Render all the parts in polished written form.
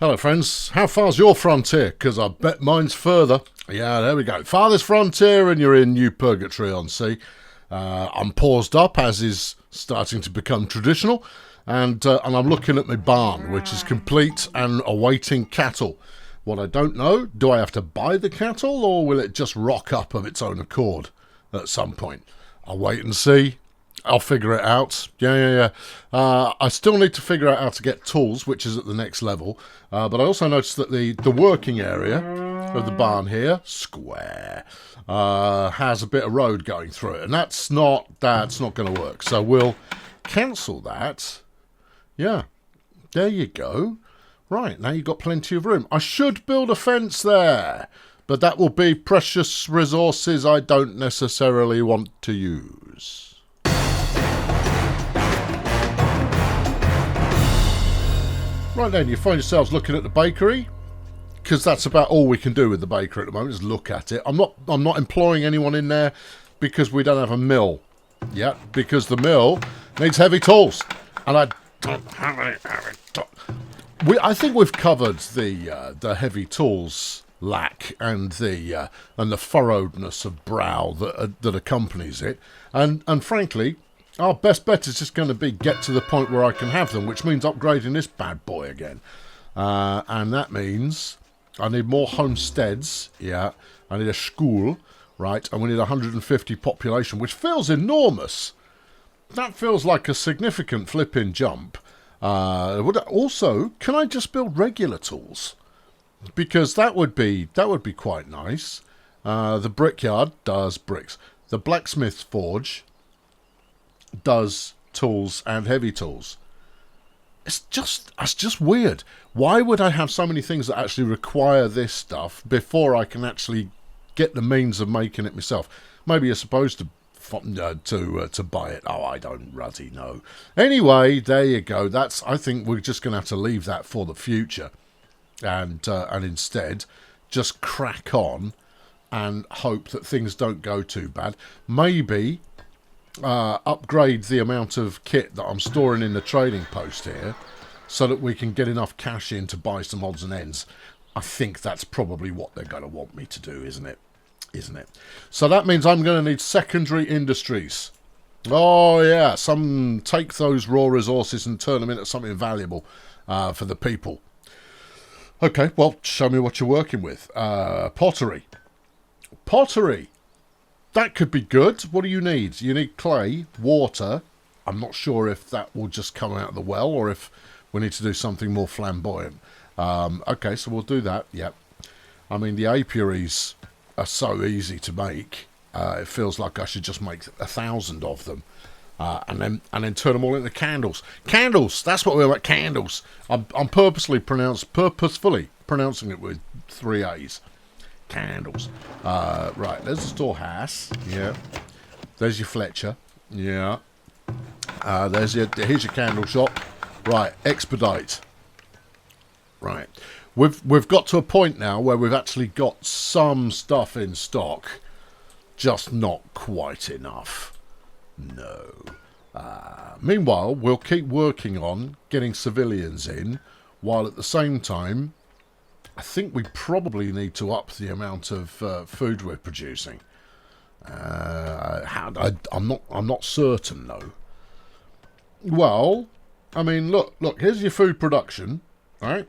Hello friends, how far's your frontier? Because I bet mine's further. Yeah, there we go. Farthest Frontier, and you're in New Purgatory on Sea. I'm paused up, as is starting to become traditional, and I'm looking at my barn, which is complete and awaiting cattle. What I don't know, do I have to buy the cattle, or will it just rock up of its own accord at some point? I'll wait and see. I'll figure it out. Yeah. I still need to figure out how to get tools, which is at the next level. But I also noticed that the working area of the barn here, square, has a bit of road going through it, and that's not going to work. So we'll cancel that. Yeah, there you go. Right, now you've got plenty of room. I should build a fence there, but that will be precious resources I don't necessarily want to use. Right then, you find yourselves looking at the bakery, because that's about all we can do with the bakery at the moment, is look at it. I'm not employing anyone in there because we don't have a mill yet, because the mill needs heavy tools, and I don't have any heavy tools. I think we've covered the heavy tools lack and the furrowedness of brow that accompanies it, and frankly, our best bet is just going to be get to the point where I can have them, which means upgrading this bad boy again. And that means I need more homesteads, yeah. I need a school, right, and we need 150 population, which feels enormous. That feels like a significant flipping jump. Also, can I just build regular tools? Because that would be quite nice. The brickyard does bricks. The blacksmith's forge does tools and heavy tools. It's just weird. Why would I have so many things that actually require this stuff before I can actually get the means of making it myself? Maybe you're supposed to buy it. Oh, I don't ruddy know. Anyway, there you go. I think we're just going to have to leave that for the future, and instead just crack on and hope that things don't go too bad. Maybe upgrade the amount of kit that I'm storing in the trading post here so that we can get enough cash in to buy some odds and ends. I think that's probably what they're going to want me to do, isn't it? So that means I'm going to need secondary industries. Oh yeah, take those raw resources and turn them into something valuable for the people. Okay, well, show me what you're working with. Pottery. That could be good. What do you need? You need clay, water. I'm not sure if that will just come out of the well or if we need to do something more flamboyant. Okay, so we'll do that. Yep. I mean, the apiaries are so easy to make. It feels like I should just make 1,000 of them, and then turn them all into candles. Candles. That's what we're about. Candles. I'm purposefully pronouncing it with 3 A's. Candles. Right, there's the storehouse. Yeah. There's your Fletcher. Yeah. Here's your candle shop. Right, expedite. Right. We've got to a point now where we've actually got some stuff in stock, just not quite enough. No. Meanwhile, we'll keep working on getting civilians in, while at the same time I think we probably need to up the amount of food we're producing. I'm not certain though. Well, I mean, look. Here's your food production, right?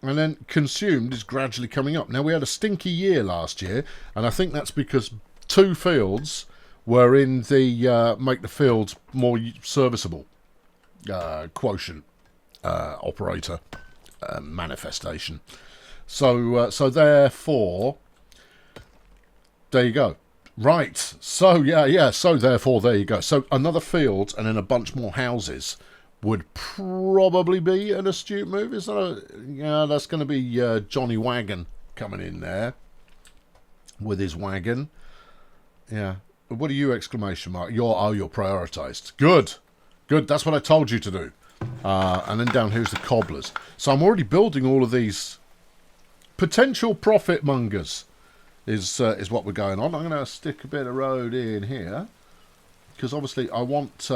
And then consumed is gradually coming up. Now we had a stinky year last year, and I think that's because 2 fields were in the make the fields more serviceable quotient operator. Manifestation. So therefore, there you go. Right. So yeah. So therefore, there you go. So another field and then a bunch more houses would probably be an astute move. Is that that's going to be Johnny Wagon coming in there with his wagon. Yeah. What are you, exclamation mark? You're prioritised. Good. That's what I told you to do. And then down here's the cobblers. So I'm already building all of these potential profit mongers. Is what we're going on. I'm going to stick a bit of road in here because obviously I want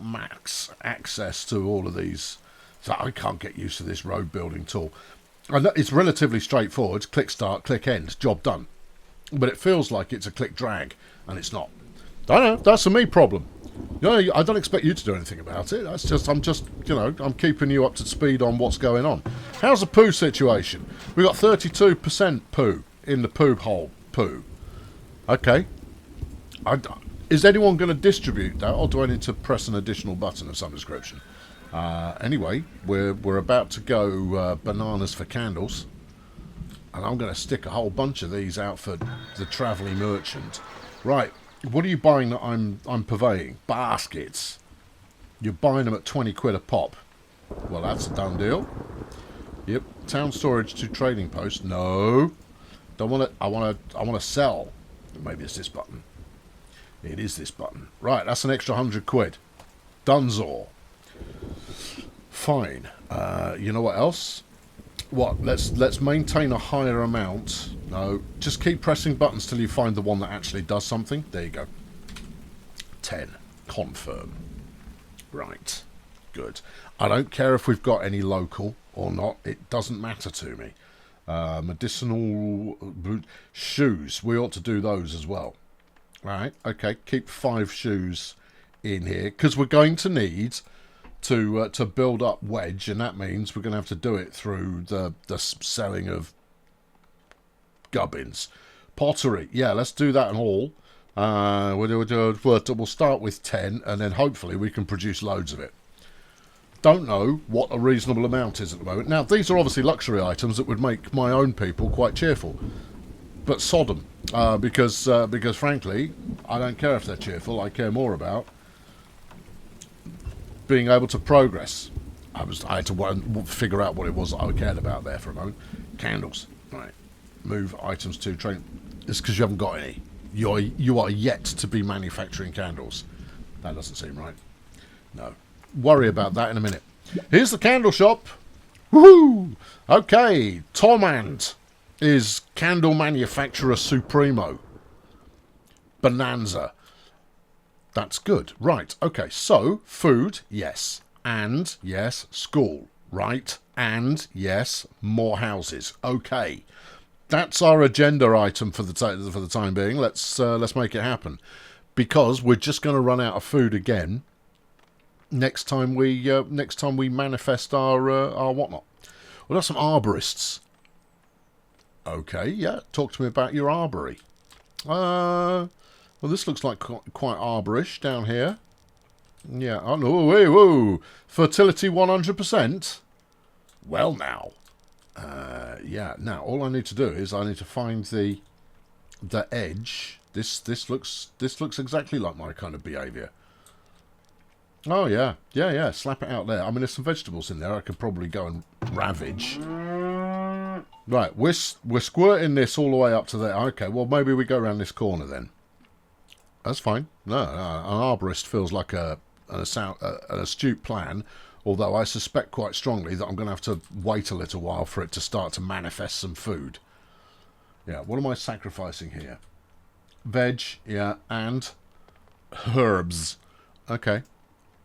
max access to all of these So I can't get used to this road building tool. I know it's relatively straightforward. Click start, click end, job done. But it feels like it's a click drag, and it's not. I know, that's a me problem. You know, I don't expect you to do anything about it. That's just, I'm just, you know, I'm keeping you up to speed on what's going on. How's the poo situation? We've got 32% poo in the poo hole. Poo. Okay. Is anyone going to distribute that, or do I need to press an additional button of some description? Anyway, we're about to go bananas for candles, and I'm going to stick a whole bunch of these out for the travelling merchant. Right, what are you buying that I'm purveying? Baskets. You're buying them at 20 quid a pop. Well, that's a done deal. Yep. Town storage to trading post. No, don't want it. I want to sell. Maybe it's this button. It is this button. Right, that's an extra 100 quid. Dunzor. Fine. You know what else? What? Let's maintain a higher amount. No, just keep pressing buttons till you find the one that actually does something. There you go. 10. Confirm. Right. Good. I don't care if we've got any local or not. It doesn't matter to me. Medicinal shoes. We ought to do those as well. Right, okay, keep 5 shoes in here, because we're going to need to build up wedge, and that means we're going to have to do it through the selling of gubbins. Pottery, yeah, let's do that and all. We'll start with 10, and then hopefully we can produce loads of it. Don't know what a reasonable amount is at the moment. Now, these are obviously luxury items that would make my own people quite cheerful. But sodom, because frankly, I don't care if they're cheerful. I care more about being able to progress. I had to figure out what it was that I cared about there for a moment. Candles, right? Move items to train. It's because you haven't got any. You are yet to be manufacturing candles. That doesn't seem right. No. Worry about that in a minute. Here's the candle shop. Woohoo! Okay, Tormand is candle manufacturer supremo. Bonanza. That's good. Right, okay, so food, yes. And, yes, school. Right, and, yes, more houses. Okay. That's our agenda item for the time being. Let's make it happen. Because we're just going to run out of food again next time we manifest our whatnot. We've got some arborists. Okay, yeah. Talk to me about your arbory. Well, this looks like quite arborish down here. Yeah. Oh no! Whoa! Fertility 100%. Well, now. Yeah. Now, all I need to do is I need to find the edge. This looks exactly like my kind of behaviour. Oh yeah, yeah. Slap it out there. I mean, there's some vegetables in there. I could probably go and ravage. Right, we're squirting this all the way up to there. Okay, well, maybe we go around this corner then. That's fine. No, an arborist feels like an astute plan, although I suspect quite strongly that I'm going to have to wait a little while for it to start to manifest some food. Yeah, what am I sacrificing here? Veg, yeah, and herbs. Okay.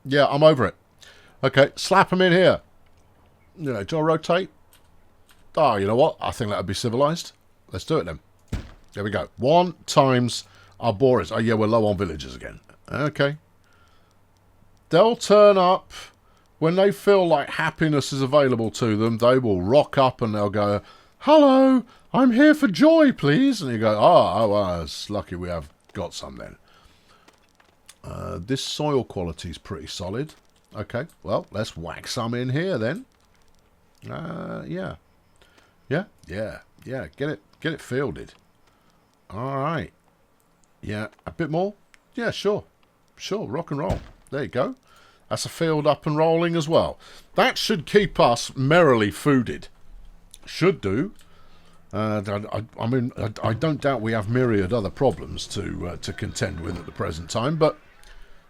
Yeah, I'm over it. Okay, slap them in here. You know, do I rotate? Oh, you know what? I think that would be civilized. Let's do it then. There we go. 1 times arborist. Oh, yeah, we're low on villagers again. Okay. They'll turn up when they feel like happiness is available to them. They will rock up and they'll go, "Hello, I'm here for joy, please." And you go, well, it's lucky we have got some then. This soil quality is pretty solid. Okay, well, let's whack some in here then. Yeah. Get it fielded. All right. Yeah, a bit more. Yeah, sure. Rock and roll. There you go. That's a field up and rolling as well. That should keep us merrily fooded. Should do. I mean, I don't doubt we have myriad other problems to contend with at the present time, but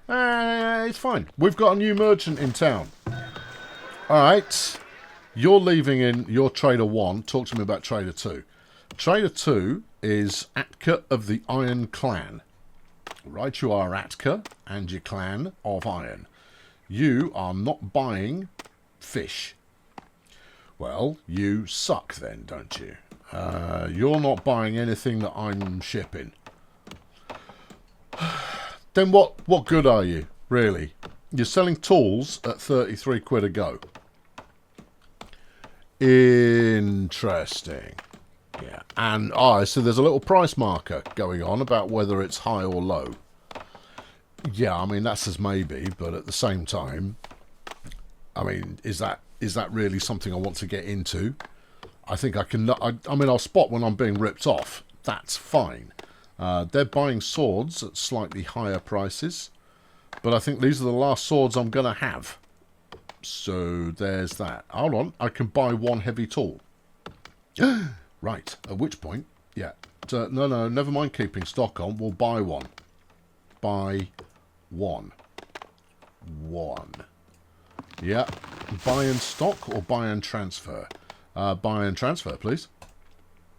it's fine. We've got a new merchant in town. All right. You're leaving in your Trader 1. Talk to me about Trader 2. Trader 2 is Atka of the Iron Clan. Right, you are Atka and your clan of Iron. You are not buying fish. Well, you suck then, don't you? You're not buying anything that I'm shipping. Then what good are you, really? You're selling tools at 33 quid a go. Interesting. Yeah, and so there's a little price marker going on about whether it's high or low. Yeah, I mean, that says maybe, but at the same time, I mean, is that really something I want to get into? I think I can... I mean, I'll spot when I'm being ripped off. That's fine. They're buying swords at slightly higher prices, but I think these are the last swords I'm going to have. So there's that. Hold on, I can buy one heavy tool. Right, at which point, yeah. No, never mind keeping stock on. We'll buy one. Buy one. Yeah. Buy and stock or buy and transfer? Buy and transfer, please.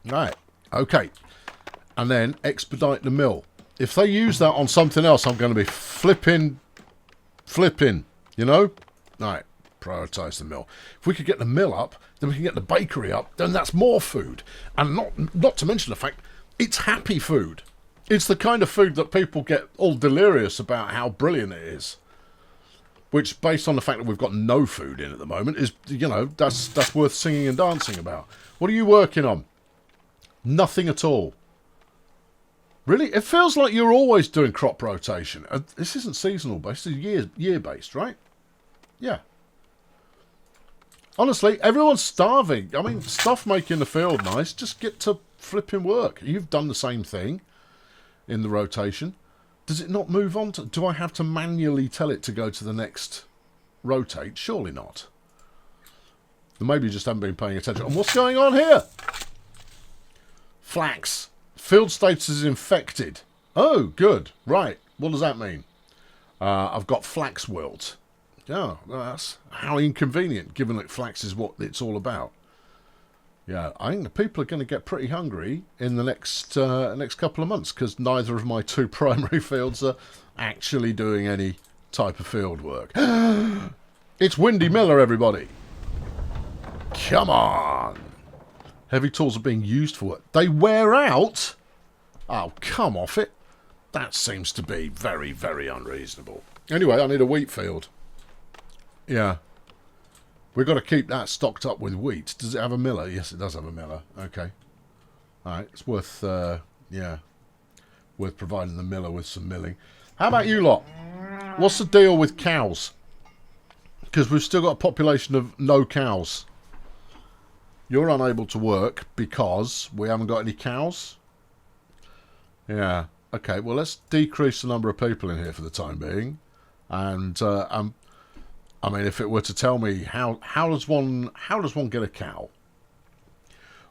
Right. Okay. And then expedite the mill. If they use that on something else, I'm going to be flipping, you know? Right. Prioritise the mill. If we could get the mill up, then we can get the bakery up, then that's more food. And not to mention the fact, it's happy food. It's the kind of food that people get all delirious about how brilliant it is. Which, based on the fact that we've got no food in at the moment, is, you know, that's worth singing and dancing about. What are you working on? Nothing at all. Really? It feels like you're always doing crop rotation. This isn't seasonal based, it's year based, right? Yeah. Honestly, everyone's starving. I mean, stuff making the field nice. Just get to flipping work. You've done the same thing in the rotation. Does it not move on to... Do I have to manually tell it to go to the next rotate? Surely not. Maybe you just haven't been paying attention. And what's going on here? Flax. Field status is infected. Oh, good. Right. What does that mean? I've got flax wilt. Yeah, that's how inconvenient, given that flax is what it's all about. Yeah, I think the people are going to get pretty hungry in the next couple of months, because neither of my two primary fields are actually doing any type of field work. It's Windy Miller, everybody. Come on. Heavy tools are being used for it. They wear out? Oh, come off it. That seems to be very, very unreasonable. Anyway, I need a wheat field. Yeah. We've got to keep that stocked up with wheat. Does it have a miller? Yes, it does have a miller. Okay. Alright, it's worth, worth providing the miller with some milling. How about you lot? What's the deal with cows? Because we've still got a population of no cows. You're unable to work because we haven't got any cows? Yeah. Okay, well, let's decrease the number of people in here for the time being. And, I mean, if it were to tell me how does one get a cow?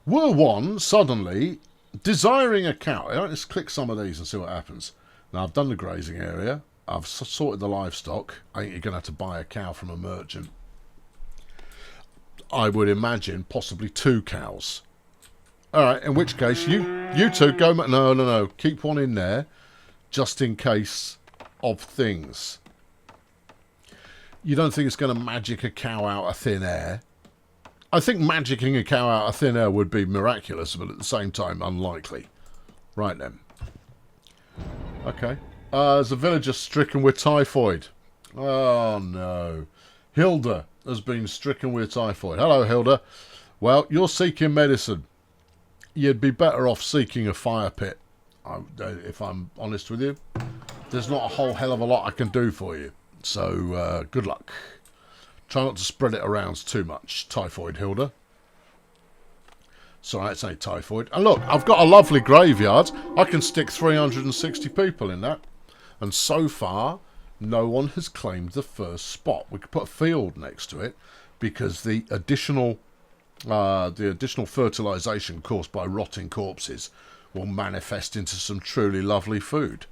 Were one suddenly desiring a cow? Let's click some of these and see what happens. Now, I've done the grazing area. I've sorted the livestock. I think you're going to have to buy a cow from a merchant. I would imagine possibly 2 cows. All right, in which case you two go. No. Keep one in there, just in case of things. You don't think it's going to magic a cow out of thin air? I think magicking a cow out of thin air would be miraculous, but at the same time, unlikely. Right then. Okay. There's a villager stricken with typhoid. Oh, no. Hilda has been stricken with typhoid. Hello, Hilda. Well, you're seeking medicine. You'd be better off seeking a fire pit, if I'm honest with you. There's not a whole hell of a lot I can do for you. So, good luck. Try not to spread it around too much, Typhoid Hilda. Sorry, it's ain't typhoid. And look, I've got a lovely graveyard. I can stick 360 people in that. And so far, no one has claimed the first spot. We could put a field next to it, because the additional fertilisation caused by rotting corpses will manifest into some truly lovely food.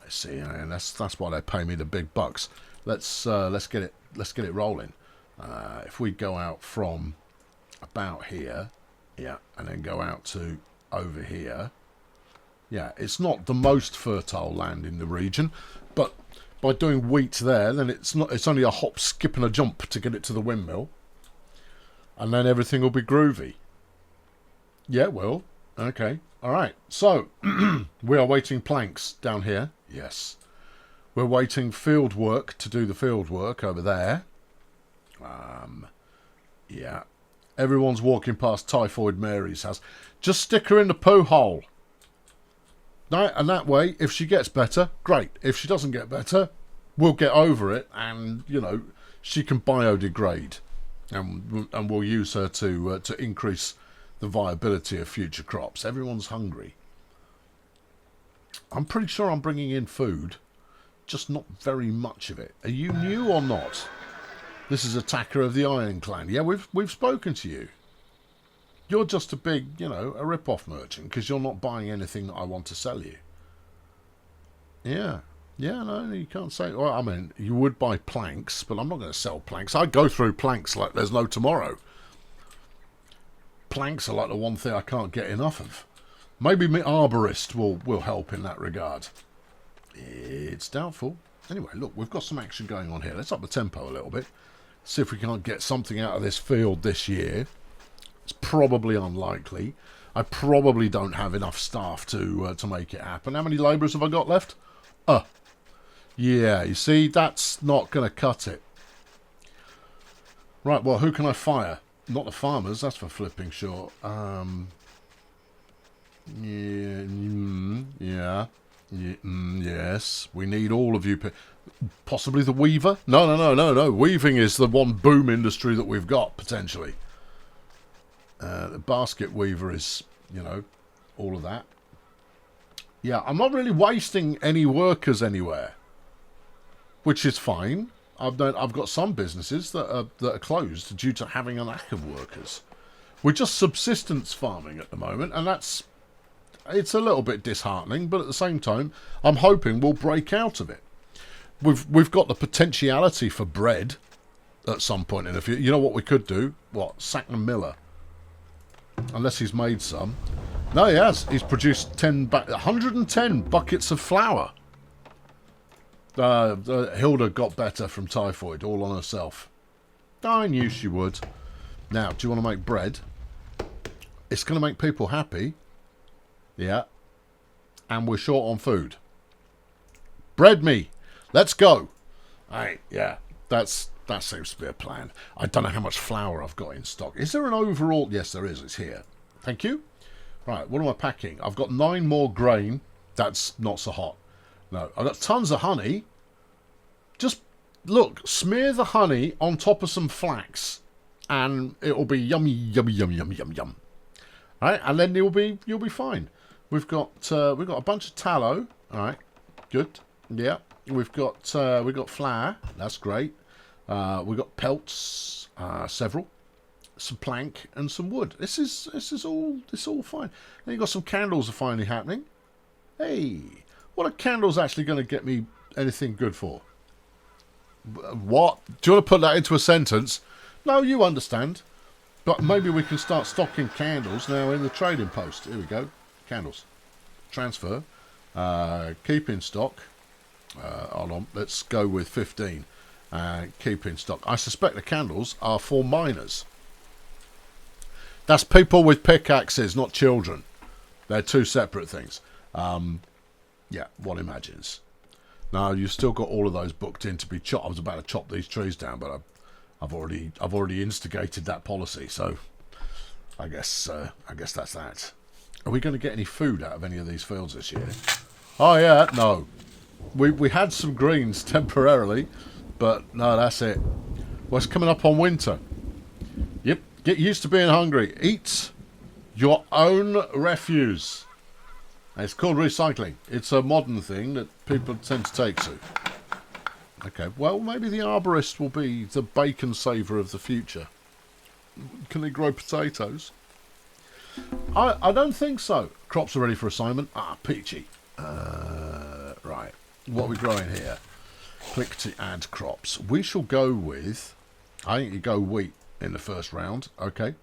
See, and that's why they pay me the big bucks. Let's get it rolling. If we go out from about here, yeah, and then go out to over here, yeah, it's not the most fertile land in the region, but by doing wheat there, then it's only a hop, skip and a jump to get it to the windmill. And then everything will be groovy. Yeah, it will. Okay. All right. So, we are waiting planks down here. Yes. We're waiting field work to do the field work over there. Yeah. Everyone's walking past Typhoid Mary's house. Just stick her in the poo hole. No, and that way, if she gets better, great. If she doesn't get better, we'll get over it, and, you know, she can biodegrade. And we'll use her to increase the viability of future crops. Everyone's hungry. I'm pretty sure I'm bringing in food, just not very much of it. Are you new or not? This is Attacker of the Iron Clan. Yeah, we've spoken to you. You're just a big, you know, a rip-off merchant because you're not buying anything that I want to sell you. Yeah. Yeah, no, you can't say... Well, I mean, you would buy planks, but I'm not going to sell planks. I go through planks like there's no tomorrow. Planks are like the one thing I can't get enough of. Maybe my arborist will help in that regard. It's doubtful. Anyway, look, we've got some action going on here. Let's up the tempo a little bit. See if we can't get something out of this field this year. It's probably unlikely. I probably don't have enough staff to make it happen. How many labourers have I got left? Yeah, you see, that's not going to cut it. Right, well, who can I fire? Not the farmers, that's for flipping sure. Yes, we need all of you. Possibly the weaver? No. Weaving is the one boom industry that we've got, potentially. The basket weaver is, you know, all of that. Yeah, I'm not really wasting any workers anywhere, which is fine. I've got some businesses that are closed due to having a lack of workers. We're just subsistence farming at the moment, and it's a little bit disheartening, but at the same time, I'm hoping we'll break out of it. We've got the potentiality for bread at some point in the future. You know what we could do? What? Sack the miller. Unless he's made some. No, he has. He's produced 110 buckets of flour. Hilda got better from typhoid, all on herself. I knew she would. Now, do you want to make bread? It's going to make people happy. Yeah. And we're short on food. Bread me. Let's go. Yeah. That seems to be a plan. I don't know how much flour I've got in stock. Is there an overall... Yes, there is. It's here. Thank you. Right, what am I packing? I've got 9 more grain. That's not so hot. No, I've got tons of honey. Just, look, smear the honey on top of some flax. And it'll be yummy, yummy, yummy, yummy, yum, yum. All right, and then you'll be fine. We've got a bunch of tallow. All right, good. Yeah, we've got flour. That's great. We've got pelts, several, some plank and some wood. This is all fine. Then you've got some candles are finally happening. Hey, what are candles actually going to get me anything good for? What? Do you want to put that into a sentence? No, you understand. But maybe we can start stocking candles now in the trading post. Here we go. Candles. Transfer. Keep in stock. Hold on. Let's go with 15. Keep in stock. I suspect the candles are for miners. That's people with pickaxes, not children. They're two separate things. Yeah, one imagines. Now, you've still got all of those booked in to be chopped. I was about to chop these trees down, but I've already instigated that policy, so I guess that's that. Are we going to get any food out of any of these fields this year? Oh yeah, no. We had some greens temporarily, but no, that's it. Well, it's coming up on winter. Yep, get used to being hungry. Eat your own refuse. It's called recycling. It's a modern thing that people tend to take to. Okay, well, maybe the arborist will be the bacon saver of the future. Can they grow potatoes? I don't think so. Crops are ready for assignment. Peachy. Right. What are we growing here? Click to add crops. We shall go with... I think you go wheat in the first round. Okay.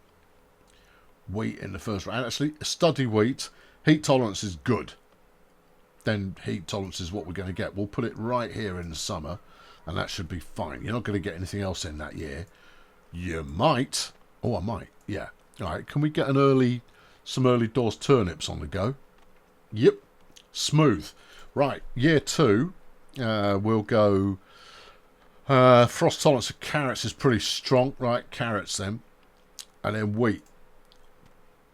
Wheat in the first round. Actually, study wheat. Heat tolerance is good. then heat tolerance is what we're going to get. We'll put it right here in the summer, and that should be fine. You're not going to get anything else in that year. You might. Oh, I might. Yeah. All right. Can we get some early doors turnips on the go? Yep. Smooth. Right. Year 2, we'll go. Frost tolerance of carrots is pretty strong. Right. Carrots then. And then wheat.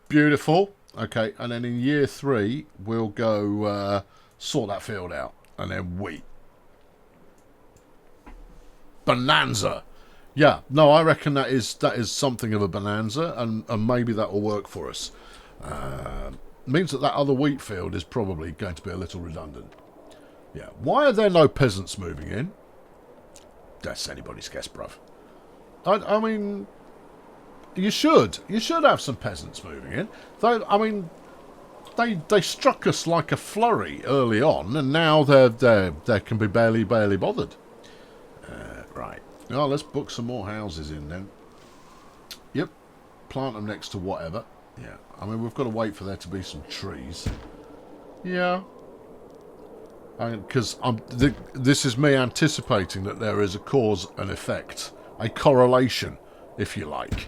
Beautiful. Okay. And then in year 3, we'll go sort that field out. And then wheat. Bonanza. Yeah, no, I reckon that is something of a bonanza, and maybe that will work for us. Means that other wheat field is probably going to be a little redundant. Yeah, why are there no peasants moving in? That's anybody's guess, bruv. I mean, you should have some peasants moving in. I mean, they struck us like a flurry early on, and now they can be barely bothered. Right. Oh, let's book some more houses in then. Yep. Plant them next to whatever. Yeah. I mean, we've got to wait for there to be some trees. Yeah. Because this is me anticipating that there is a cause and effect, a correlation, if you like,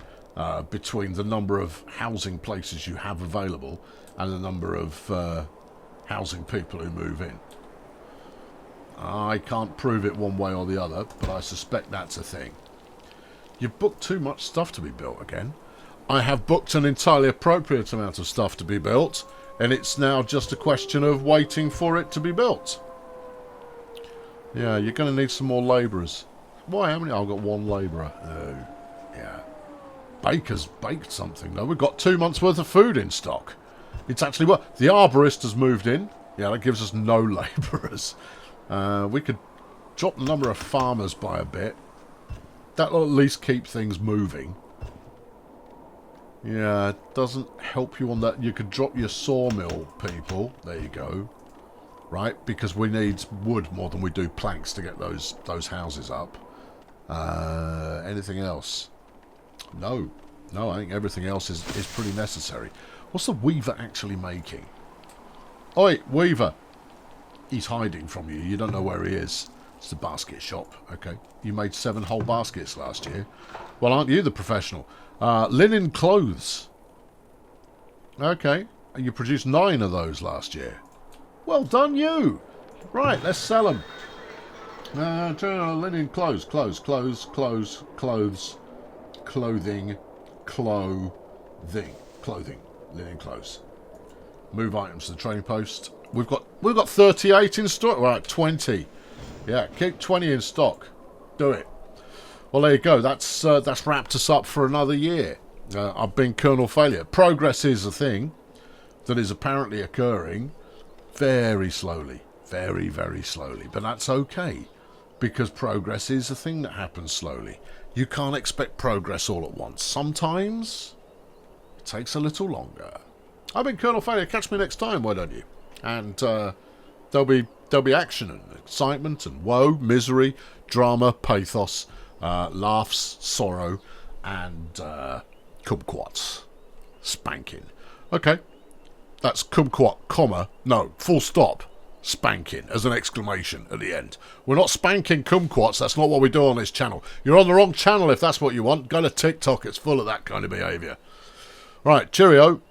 between the number of housing places you have available and the number of housing people who move in. I can't prove it one way or the other, but I suspect that's a thing. You've booked too much stuff to be built again. I have booked an entirely appropriate amount of stuff to be built, and it's now just a question of waiting for it to be built. Yeah, you're going to need some more labourers. Why? How many? I've got one labourer. Oh, yeah. Baker's baked something, though. We've got 2 months' worth of food in stock. It's actually what? The arborist has moved in. Yeah, that gives us no labourers. We could drop the number of farmers by a bit. That'll at least keep things moving. Yeah, it doesn't help you on that. You could drop your sawmill people. There you go. Right, because we need wood more than we do planks to get those houses up. Anything else? No. No, I think everything else is pretty necessary. What's the weaver actually making? Oi, weaver! He's hiding from you. You don't know where he is. It's the basket shop. Okay. You made 7 whole baskets last year. Well, aren't you the professional? Linen clothes. Okay. And you produced 9 of those last year. Well done, you. Right, let's sell them. Linen clothes. Clothing. Linen clothes. Move items to the trading post. We've got 38 in stock. Right, 20. Yeah, keep 20 in stock. Do it. Well, there you go. That's wrapped us up for another year. I've been Colonel Failure. Progress is a thing that is apparently occurring very slowly. Very, very slowly. But that's okay, because progress is a thing that happens slowly. You can't expect progress all at once. Sometimes it takes a little longer. I've been Colonel Failure. Catch me next time, why don't you? And there'll be action and excitement and woe, misery, drama, pathos, laughs, sorrow, and kumquats. Spanking. Okay. That's kumquat, comma, no, full stop. Spanking as an exclamation at the end. We're not spanking kumquats. That's not what we do on this channel. You're on the wrong channel if that's what you want. Go to TikTok. It's full of that kind of behaviour. Right, cheerio.